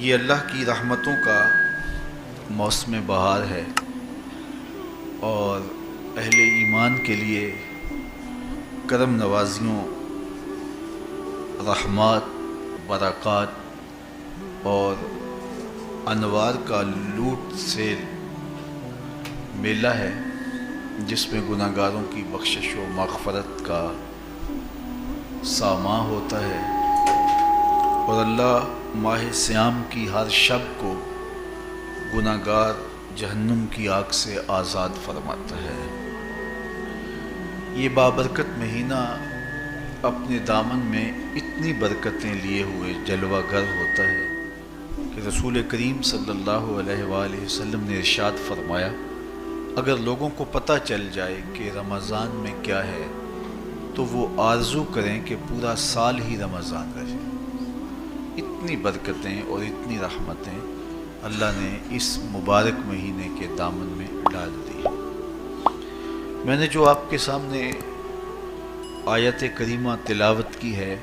یہ اللہ کی رحمتوں کا موسم بہار ہے اور اہل ایمان کے لیے کرم نوازیوں، رحمات، برکات اور انوار کا لوٹ سے میلہ ہے، جس میں گناہگاروں کی بخشش و مغفرت کا ساماں ہوتا ہے اور اللہ ماہ سیام کی ہر شب کو گناہگار جہنم کی آگ سے آزاد فرماتا ہے۔ یہ بابرکت مہینہ اپنے دامن میں اتنی برکتیں لیے ہوئے جلوہ گر ہوتا ہے کہ رسول کریم صلی اللہ علیہ وآلہ وسلم نے ارشاد فرمایا، اگر لوگوں کو پتہ چل جائے کہ رمضان میں کیا ہے تو وہ آرزو کریں کہ پورا سال ہی رمضان رہے۔ اتنی برکتیں اور اتنی رحمتیں اللہ نے اس مبارک مہینے کے دامن میں ڈال دی۔ میں نے جو آپ کے سامنے آیت کریمہ تلاوت کی ہے،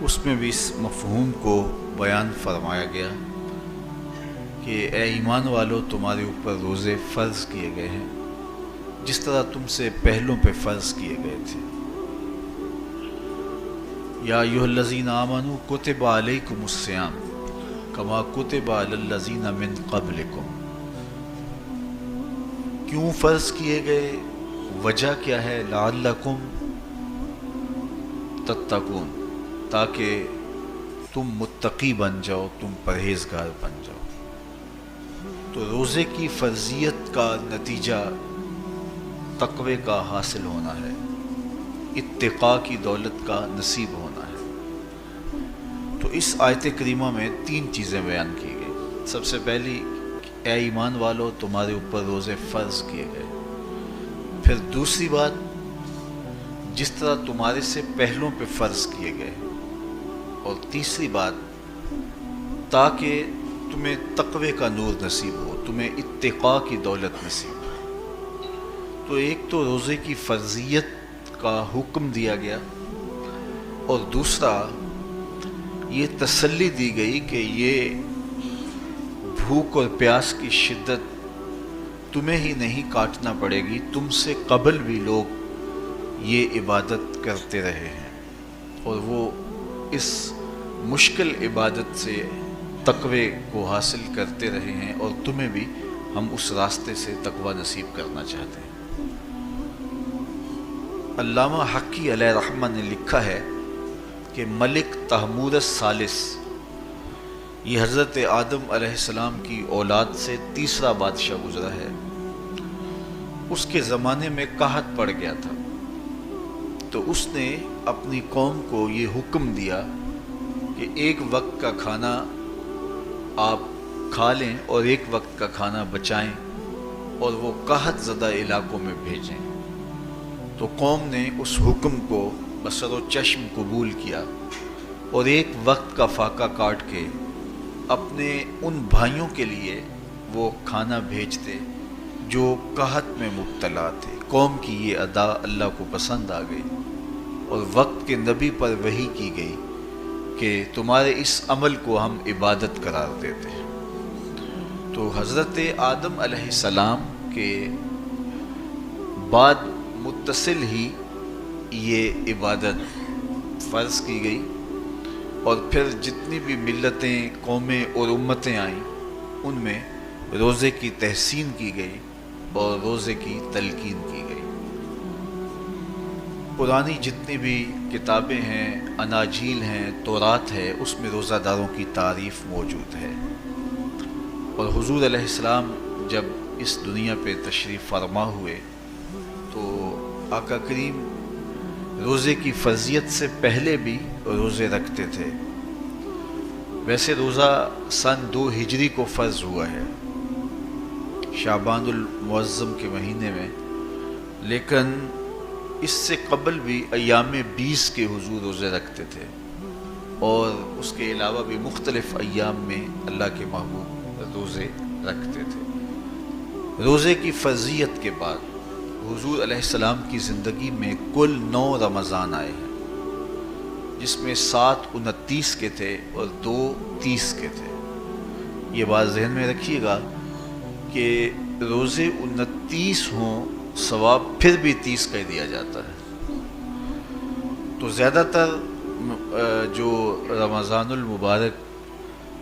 اس میں بھی اس مفہوم کو بیان فرمایا گیا کہ اے ایمان والو، تمہارے اوپر روزے فرض کیے گئے ہیں جس طرح تم سے پہلوں پہ فرض کیے گئے تھے۔ یا ایھا الذین آمنوا کتب علیکم الصیام کما کتب علی الذین من قبلکم۔ کیوں فرض کیے گئے؟ وجہ کیا ہے؟ لعلکم تتقون، تاکہ تم متقی بن جاؤ، تم پرہیزگار بن جاؤ۔ تو روزے کی فرضیت کا نتیجہ تقوی کا حاصل ہونا ہے، اتقاء کی دولت کا نصیب ہونا ہے۔ تو اس آیت کریمہ میں 3 چیزیں بیان کی گئی۔ سب سے پہلی، اے ایمان والو، تمہارے اوپر روزے فرض کیے گئے۔ پھر دوسری بات، جس طرح تمہارے سے پہلوں پہ فرض کیے گئے۔ اور تیسری بات، تاکہ تمہیں تقوی کا نور نصیب ہو، تمہیں اتقاء کی دولت نصیب ہو۔ تو ایک تو روزے کی فرضیت کا حکم دیا گیا، اور دوسرا یہ تسلی دی گئی کہ یہ بھوک اور پیاس کی شدت تمہیں ہی نہیں کاٹنا پڑے گی، تم سے قبل بھی لوگ یہ عبادت کرتے رہے ہیں اور وہ اس مشکل عبادت سے تقوی کو حاصل کرتے رہے ہیں، اور تمہیں بھی ہم اس راستے سے تقوی نصیب کرنا چاہتے ہیں۔ علامہ حقی علیہ رحمہ نے لکھا ہے کہ ملک تحمورث ثالث، یہ حضرت آدم علیہ السلام کی اولاد سے تیسرا بادشاہ گزرا ہے۔ اس کے زمانے میں قحط پڑ گیا تھا، تو اس نے اپنی قوم کو یہ حکم دیا کہ ایک وقت کا کھانا آپ کھا لیں اور ایک وقت کا کھانا بچائیں اور وہ قحط زدہ علاقوں میں بھیجیں۔ تو قوم نے اس حکم کو بسر و چشم قبول کیا اور ایک وقت کا فاقہ کاٹ کے اپنے ان بھائیوں کے لیے وہ کھانا بھیجتے جو قحط میں مبتلا تھے۔ قوم کی یہ ادا اللہ کو پسند آ گئی اور وقت کے نبی پر وحی کی گئی کہ تمہارے اس عمل کو ہم عبادت قرار دیتے ہیں۔ تو حضرت آدم علیہ السلام کے بعد متصل ہی یہ عبادت فرض کی گئی، اور پھر جتنی بھی ملتیں، قومیں اور امتیں آئیں، ان میں روزے کی تحسین کی گئی اور روزے کی تلقین کی گئی۔ پرانی جتنی بھی کتابیں ہیں، اناجیل ہیں، تورات ہے، اس میں روزہ داروں کی تعریف موجود ہے۔ اور حضور علیہ السلام جب اس دنیا پہ تشریف فرما ہوئے تو آقا کریم روزے کی فرضیت سے پہلے بھی روزے رکھتے تھے۔ ویسے روزہ سن 2 ہجری کو فرض ہوا ہے، شعبان المعظم کے مہینے میں، لیکن اس سے قبل بھی ایام 20 کے حضور روزے رکھتے تھے، اور اس کے علاوہ بھی مختلف ایام میں اللہ کے محبوب روزے رکھتے تھے۔ روزے کی فرضیت کے بعد حضور علیہ السلام کی زندگی میں کل 9 رمضان آئے ہیں، جس میں 7 29 کے تھے اور 2 30 کے تھے۔ یہ بات ذہن میں رکھیے گا کہ روزے 29 ہوں ثواب پھر بھی 30 کا ہی دیا جاتا ہے۔ تو زیادہ تر جو رمضان المبارک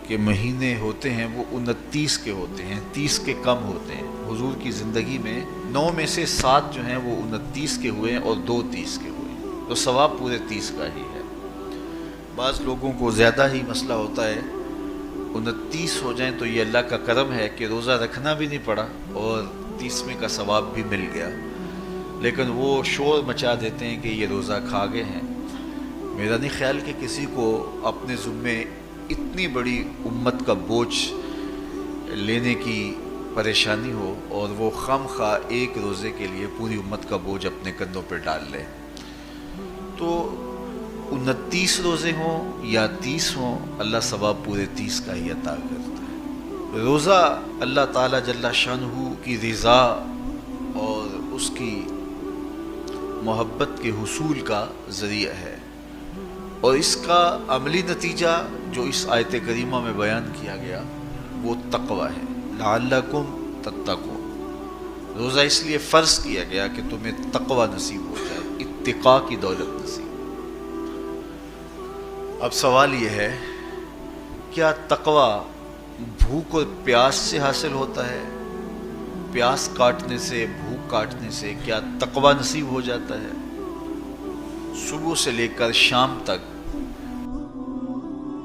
کے مہینے ہوتے ہیں وہ 29 کے ہوتے ہیں، 30 کے کم ہوتے ہیں۔ حضور کی زندگی میں 9 میں سے 7 جو ہیں وہ 29 کے ہوئے ہیں اور 2 30 کے ہوئے ہیں، تو ثواب پورے 30 کا ہی ہے۔ بعض لوگوں کو زیادہ ہی مسئلہ ہوتا ہے، 29 ہو جائیں تو یہ اللہ کا کرم ہے کہ روزہ رکھنا بھی نہیں پڑا اور 30ویں کا ثواب بھی مل گیا، لیکن وہ شور مچا دیتے ہیں کہ یہ روزہ کھا گئے ہیں۔ میرا نہیں خیال کہ کسی کو اپنے ذمے اتنی بڑی امت کا بوجھ لینے کی پریشانی ہو اور وہ خام خواہ ایک روزے کے لیے پوری امت کا بوجھ اپنے کندھوں پہ ڈال لے۔ تو 29 روزے ہوں یا 30 ہوں، اللہ ثواب پورے 30 کا ہی عطا کرتا ہے۔ روزہ اللہ تعالیٰ جل شانہ کی رضا اور اس کی محبت کے حصول کا ذریعہ ہے، اور اس کا عملی نتیجہ جو اس آیت کریمہ میں بیان کیا گیا وہ تقوی ہے، لعلکم تتقون۔ روزہ اس لیے فرض کیا گیا کہ تمہیں تقوی نصیب ہو جائے، اتقاء کی دولت نصیب۔ اب سوال یہ ہے، کیا تقوی بھوک اور پیاس سے حاصل ہوتا ہے؟ پیاس کاٹنے سے، بھوک کاٹنے سے کیا تقوی نصیب ہو جاتا ہے؟ صبح سے لے کر شام تک